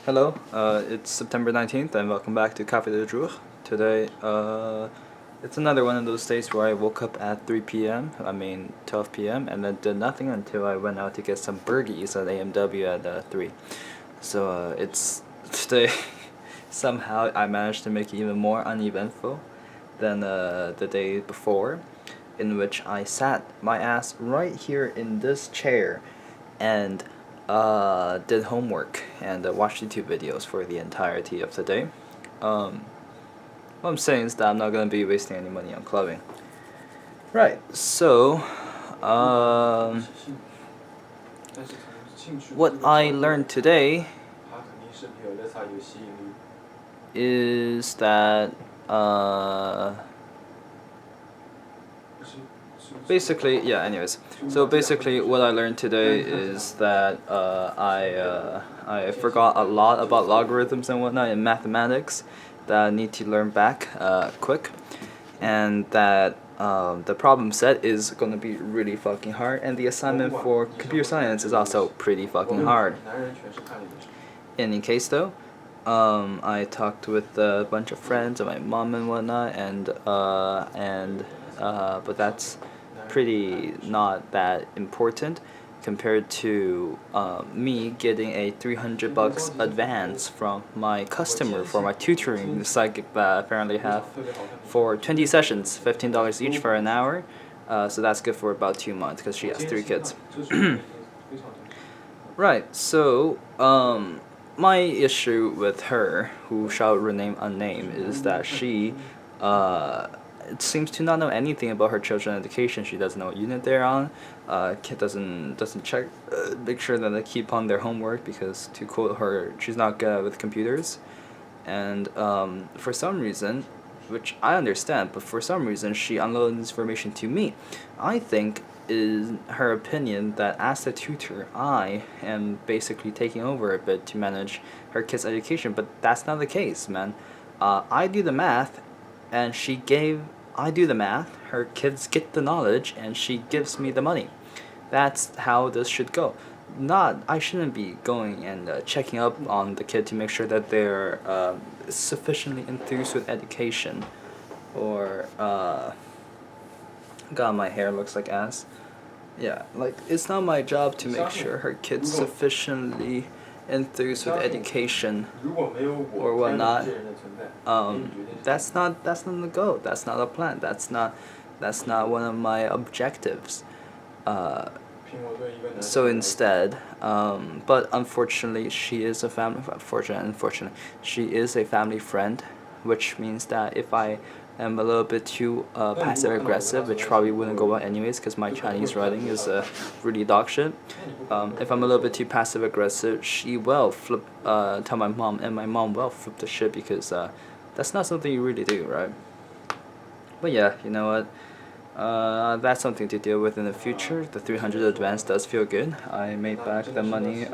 Hello, it's September 19th and welcome back to Café de Jour. Today, it's another one of those days where I woke up at 3 p.m., 12 p.m., and then did nothing until I went out to get some burgies at AMW at 3. So, it's today, somehow I managed to make it even more uneventful than the day before, in which I sat my ass right here in this chair and did homework and watched YouTube videos for the entirety of the day. What I'm saying is that I'm not gonna be wasting any money on clubbing. Right. So, what I learned today is that basically, yeah, anyways. So basically what I learned today is that I forgot a lot about logarithms and whatnot in mathematics that I need to learn back quick, and that the problem set is going to be really fucking hard, and the assignment for computer science is also pretty fucking hard. In any case though, I talked with a bunch of friends and my mom and whatnot, but that's pretty not that important compared to me getting a $300 advance from my customer for my tutoring psychic that I apparently have for 20 sessions, $15 each for an hour. So that's good for about 2 months because she has 3 kids. Right, so my issue with her, who shall remain unnamed, is that she it seems to not know anything about her children's education. She doesn't know what unit they're on. Kid doesn't check, make sure that they keep on their homework because, to quote her, she's not good with computers. And for some reason, which I understand, but for some reason she unloaded this information to me. I think is her opinion that as the tutor, I am basically taking over a bit to manage her kids' education, but that's not the case, man. I do the math, and I do the math, her kids get the knowledge, and she gives me the money. That's how this should go. I shouldn't be going and checking up on the kid to make sure that they're sufficiently enthused with education, or God, my hair looks like ass. Yeah, like, it's not my job to make sure her kid's sufficiently enthused with education or whatnot. That's not the goal. That's not a plan. That's not one of my objectives. So instead, but unfortunately, she is a family. Unfortunately, she is a family friend, which means that if I am a little bit too passive aggressive, which probably wouldn't go well anyways, because my Chinese writing is really dog shit. If I'm a little bit too passive aggressive, she will tell my mom, and my mom will flip the shit because that's not something you really do, right? But yeah, you know what? That's something to deal with in the future. The 300 advance does feel good. I made back the money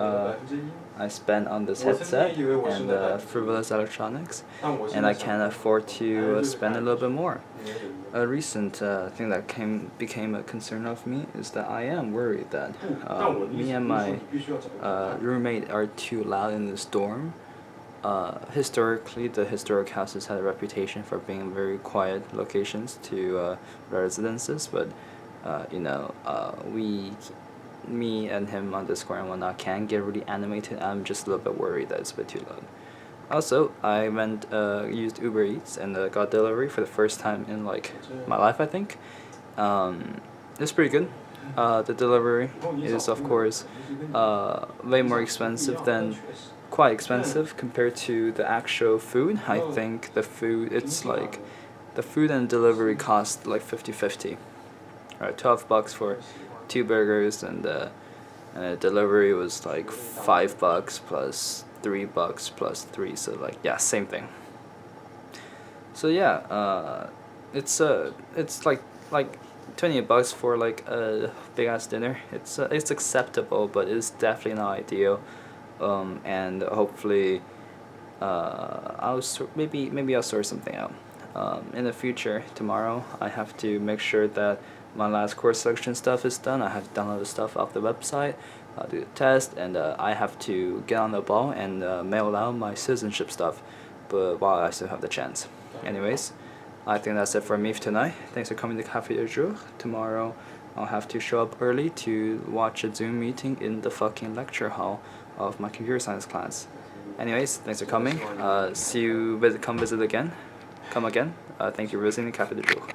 I spent on this headset and frivolous electronics, and I can afford to spend a little bit more. A recent thing that became a concern of me is that I am worried that me and my roommate are too loud in this dorm. Historically, the historic houses had a reputation for being very quiet locations to residences, but me and him on Discord and whatnot can get really animated. I'm just a little bit worried that it's a bit too loud. Also, I used Uber Eats and got delivery for the first time in like my life, I think. It's pretty good. The delivery is, of course, way more expensive than quite expensive compared to the actual food. I think the food and delivery cost like 50-50. Alright, $12 for 2 burgers, and delivery was like $5 plus $3 plus 3, so like, yeah, same thing. So yeah, it's like $20 for like a big ass dinner. It's acceptable, but it's definitely not ideal. And hopefully, maybe I'll sort something out. In the future, tomorrow, I have to make sure that my last course selection stuff is done. I have to download the stuff off the website, do the test, and I have to get on the ball and mail out my citizenship stuff, but while I still have the chance. Anyways, I think that's it for me tonight. Thanks for coming to Cafe du Jour. Tomorrow, I'll have to show up early to watch a Zoom meeting in the fucking lecture hall of my computer science class. Anyways, thanks for coming. See you. Come visit again. Come again. Thank you for visiting Cafe du Jour.